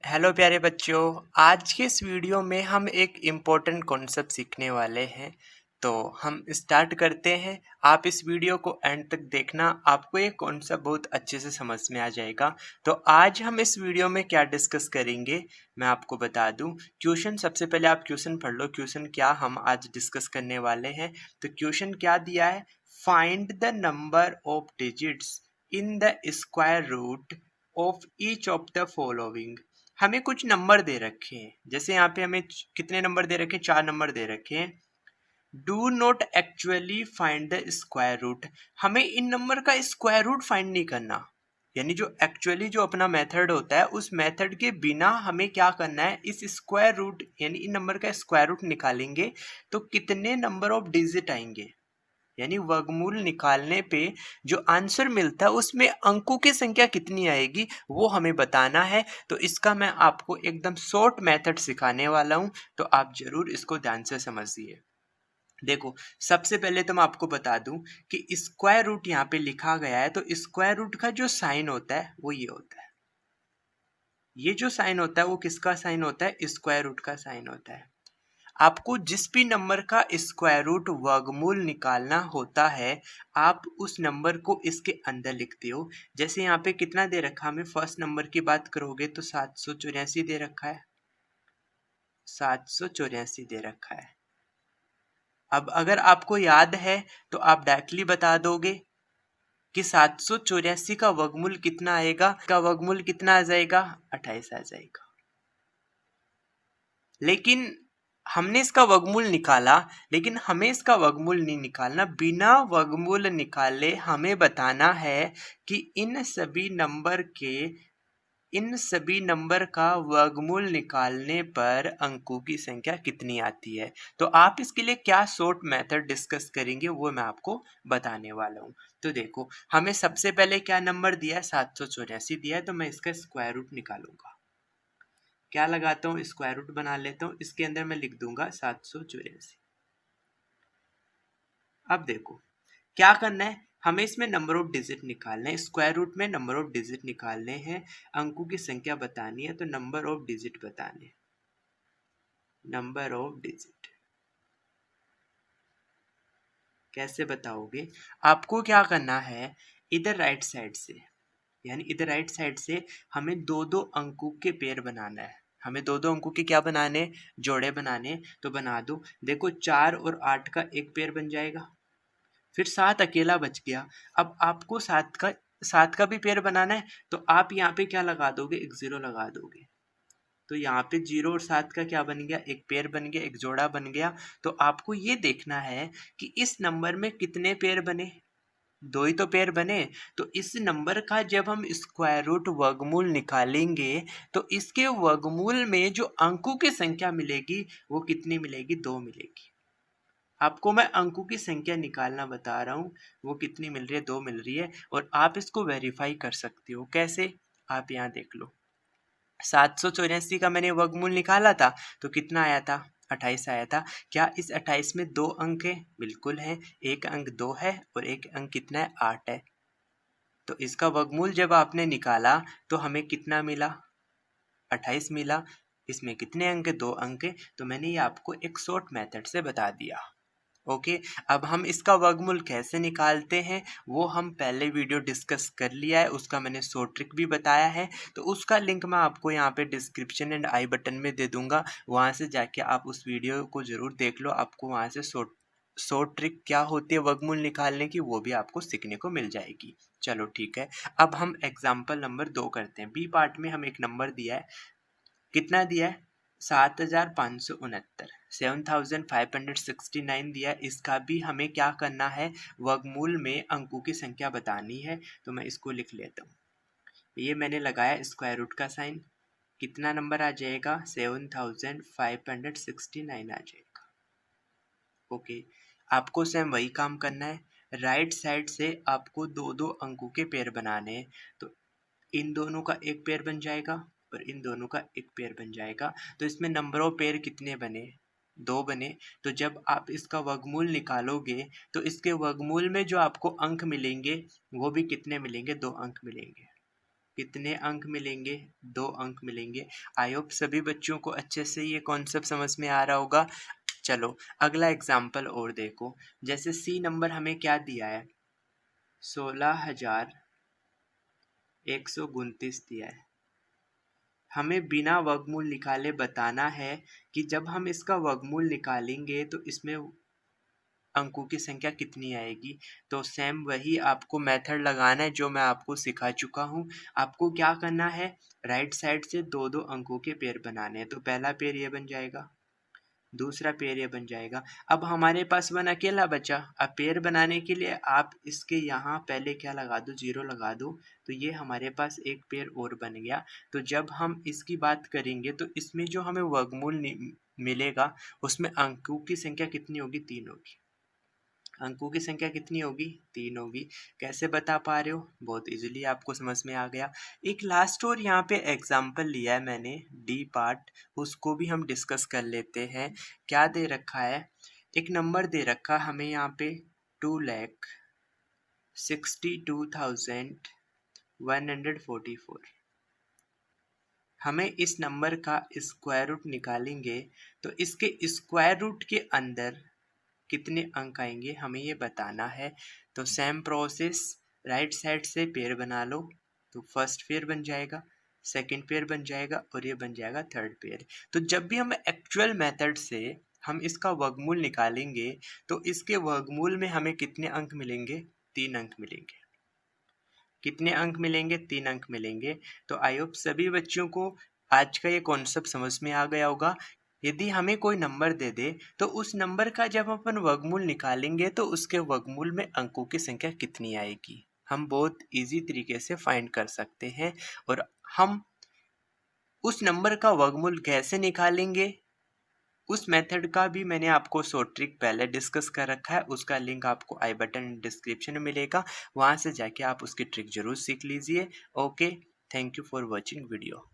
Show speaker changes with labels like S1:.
S1: Hello प्यारे बच्चों। आज के इस वीडियो में हम एक इम्पोर्टेंट कॉन्सेप्ट सीखने वाले हैं। तो हम स्टार्ट करते हैं। आप इस वीडियो को एंड तक देखना, आपको ये कॉन्सेप्ट बहुत अच्छे से समझ में आ जाएगा। तो आज हम इस वीडियो में क्या डिस्कस करेंगे मैं आपको बता दूं। क्वेश्चन सबसे पहले आप क्वेश्चन पढ़ लो, क्वेश्चन क्या हम आज डिस्कस करने वाले हैं। तो क्वेश्चन क्या दिया है, find the number of digits in the square root of each of the following. हमें कुछ नंबर दे रखे हैं, जैसे यहाँ पे हमें कितने नंबर दे रखे हैं, 4 नंबर दे रखे हैं। Do not actually find the square root. हमें इन नंबर का स्क्वायर रूट फाइंड नहीं करना, यानी जो एक्चुअली जो अपना मेथड होता है उस मेथड के बिना हमें क्या करना है, इस स्क्वायर रूट यानी इन नंबर का स्क्वायर रूट निकालेंगे तो कितने नंबर ऑफ डिजिट आएंगे, यानी वर्गमूल निकालने पे जो आंसर मिलता है उसमें अंकों की संख्या कितनी आएगी वो हमें बताना है। तो इसका मैं आपको एकदम शॉर्ट मेथड सिखाने वाला हूं, तो आप जरूर इसको ध्यान से समझिए। देखो, सबसे पहले तो मैं आपको बता दूं कि स्क्वायर रूट यहाँ पे लिखा गया है, तो स्क्वायर रूट का जो साइन होता है वो ये होता है। ये जो साइन होता है वो किसका साइन होता है, स्क्वायर रूट का साइन होता है। आपको जिस भी नंबर का स्क्वायर रूट वर्गमूल निकालना होता है, आप उस नंबर को इसके अंदर लिखते हो। जैसे यहाँ पे कितना दे रखा, हमें फर्स्ट नंबर की बात करोगे तो 784 दे रखा है, 784 दे रखा है। अब अगर आपको याद है तो आप डायरेक्टली बता दोगे कि 784 का वर्गमूल कितना आएगा, का वर्गमूल कितना आ जाएगा, 28 आ जाएगा। लेकिन हमने इसका वर्गमूल निकाला, लेकिन हमें इसका वर्गमूल नहीं निकालना। बिना वर्गमूल निकाले हमें बताना है कि इन सभी नंबर का वर्गमूल निकालने पर अंकों की संख्या कितनी आती है। तो आप इसके लिए क्या शॉर्ट मेथड डिस्कस करेंगे वो मैं आपको बताने वाला हूँ। तो देखो, हमें सबसे पहले क्या नंबर दिया है, 784 दिया है, तो मैं इसका स्क्वायर रूट निकालूंगा। क्या लगाता हूँ, स्क्वायर रूट बना लेता हूँ, इसके अंदर मैं लिख दूंगा 784। अब देखो क्या करना है, हमें इसमें नंबर ऑफ डिजिट निकालना है, स्क्वायर रूट में नंबर ऑफ डिजिट निकालने हैं, अंकों की संख्या बतानी है, तो नंबर ऑफ डिजिट बताने, नंबर ऑफ डिजिट कैसे बताओगे। आपको क्या करना है, इधर राइट साइड से, यानी इधर राइट साइड से हमें दो दो अंकों के पेयर बनाना है। हमें दो दो अंकों के क्या बनाने, जोड़े बनाने। तो बना दो। देखो, 4 और 8 का एक पेयर बन जाएगा, फिर 7 अकेला बच गया। अब आपको 7 का भी पेयर बनाना है, तो आप यहाँ पे क्या लगा दोगे, एक 0 लगा दोगे। तो यहाँ पे 0 और 7 का क्या बन गया, एक पेयर बन गया, एक जोड़ा बन गया। तो आपको ये देखना है कि इस नंबर में कितने पेयर बने, दो ही तो पेयर बने। तो इस नंबर का जब हम स्क्वायर रूट वर्गमूल निकालेंगे तो इसके वर्गमूल में जो अंकों की संख्या मिलेगी वो कितनी मिलेगी, 2 मिलेगी। आपको मैं अंकों की संख्या निकालना बता रहा हूँ, वो कितनी मिल रही है, 2 मिल रही है। और आप इसको वेरीफाई कर सकते हो। कैसे, आप यहाँ देख लो, 784 का मैंने वर्गमूल निकाला था तो कितना आया था, 28 आया था। क्या इस 28 में 2 अंक है, बिल्कुल है। एक अंक 2 है और एक अंक कितना है, 8 है। तो इसका वर्गमूल जब आपने निकाला तो हमें कितना मिला, 28 मिला। इसमें कितने अंक है, 2 अंक है। तो मैंने ये आपको एक शॉर्ट मेथड से बता दिया। ओके, अब हम इसका वर्गमूल कैसे निकालते हैं वो हम पहले वीडियो डिस्कस कर लिया है, उसका मैंने शॉर्ट ट्रिक भी बताया है। तो उसका लिंक मैं आपको यहाँ पे डिस्क्रिप्शन एंड आई बटन में दे दूंगा, वहाँ से जाके आप उस वीडियो को ज़रूर देख लो। आपको वहाँ से शॉर्ट ट्रिक क्या होती है वर्गमूल निकालने की वो भी आपको सीखने को मिल जाएगी। चलो ठीक है, अब हम एग्जाम्पल नंबर 2 करते हैं। बी पार्ट में हम एक नंबर दिया है, कितना दिया है, 7569, 7569 दिया है। इसका भी हमें क्या करना है, वर्गमूल में अंकों की संख्या बतानी है। तो मैं इसको लिख लेता हूँ, ये मैंने लगाया स्क्वायर रूट का साइन। कितना नंबर आ जाएगा, 7569 आ जाएगा। ओके, आपको सेम वही काम करना है, राइट साइड से आपको दो दो अंकों के पेयर बनाने हैं। तो इन दोनों का एक पेयर बन जाएगा और इन दोनों का एक पेयर बन जाएगा। तो इसमें नंबर ऑफ पेयर कितने बने, 2 बने। तो जब आप इसका वर्गमूल निकालोगे तो इसके वर्गमूल में जो आपको अंक मिलेंगे वो भी कितने मिलेंगे, 2 अंक मिलेंगे। कितने अंक मिलेंगे? 2 अंक मिलेंगे। आई होप सभी बच्चों को अच्छे से ये कॉन्सेप्ट समझ में आ रहा होगा। चलो अगला एग्जाम्पल और देखो। जैसे सी नंबर हमें क्या दिया है? 16,129 दिया है। हमें बिना वर्गमूल निकाले बताना है कि जब हम इसका वर्गमूल निकालेंगे तो इसमें अंकों की संख्या कितनी आएगी। तो सेम वही आपको मेथड लगाना है जो मैं आपको सिखा चुका हूँ। आपको क्या करना है, राइट साइड से दो दो अंकों के पेयर बनाने हैं। तो पहला पेयर ये बन जाएगा, दूसरा पेयर ये बन जाएगा। अब हमारे पास वन अकेला बचा। अब पेयर बनाने के लिए आप इसके यहाँ पहले क्या लगा दो, 0 लगा दो। तो ये हमारे पास एक पेयर और बन गया। तो जब हम इसकी बात करेंगे तो इसमें जो हमें वर्गमूल मिलेगा उसमें अंकों की संख्या कितनी होगी? 3 होगी। अंकों की संख्या कितनी होगी? 3 होगी। कैसे बता पा रहे हो? बहुत इजीली आपको समझ में आ गया। एक लास्ट और यहाँ पे एग्जांपल लिया है मैंने, डी पार्ट, उसको भी हम डिस्कस कर लेते हैं। क्या दे रखा है? एक नंबर दे रखा हमें यहाँ पे 2,62,144। हमें इस नंबर का स्क्वायर रूट निकालेंगे तो इसके स्क्वायर रूट के अंदर कितने अंक आएंगे हमें ये बताना है। तो सेम प्रोसेस, राइट साइड से पेयर बना लो। तो फर्स्ट पेयर बन जाएगा, सेकंड पेयर बन जाएगा और ये बन जाएगा थर्ड पेयर। तो जब भी हम एक्चुअल मेथड से हम इसका वर्गमूल निकालेंगे तो इसके वर्गमूल में हमें कितने अंक मिलेंगे? 3 अंक मिलेंगे। कितने अंक मिलेंगे? 3 अंक मिलेंगे। तो आई होप सभी बच्चों को आज का ये कॉन्सेप्ट समझ में आ गया होगा। यदि हमें कोई नंबर दे दे तो उस नंबर का जब अपन वर्गमूल निकालेंगे तो उसके वर्गमूल में अंकों की संख्या कितनी आएगी, हम बहुत इजी तरीके से फाइंड कर सकते हैं। और हम उस नंबर का वर्गमूल कैसे निकालेंगे उस मेथड का भी मैंने आपको शॉर्ट ट्रिक पहले डिस्कस कर रखा है। उसका लिंक आपको आई बटन डिस्क्रिप्शन में मिलेगा, वहाँ से जाके आप उसकी ट्रिक जरूर सीख लीजिए। Okay, thank you for watching video.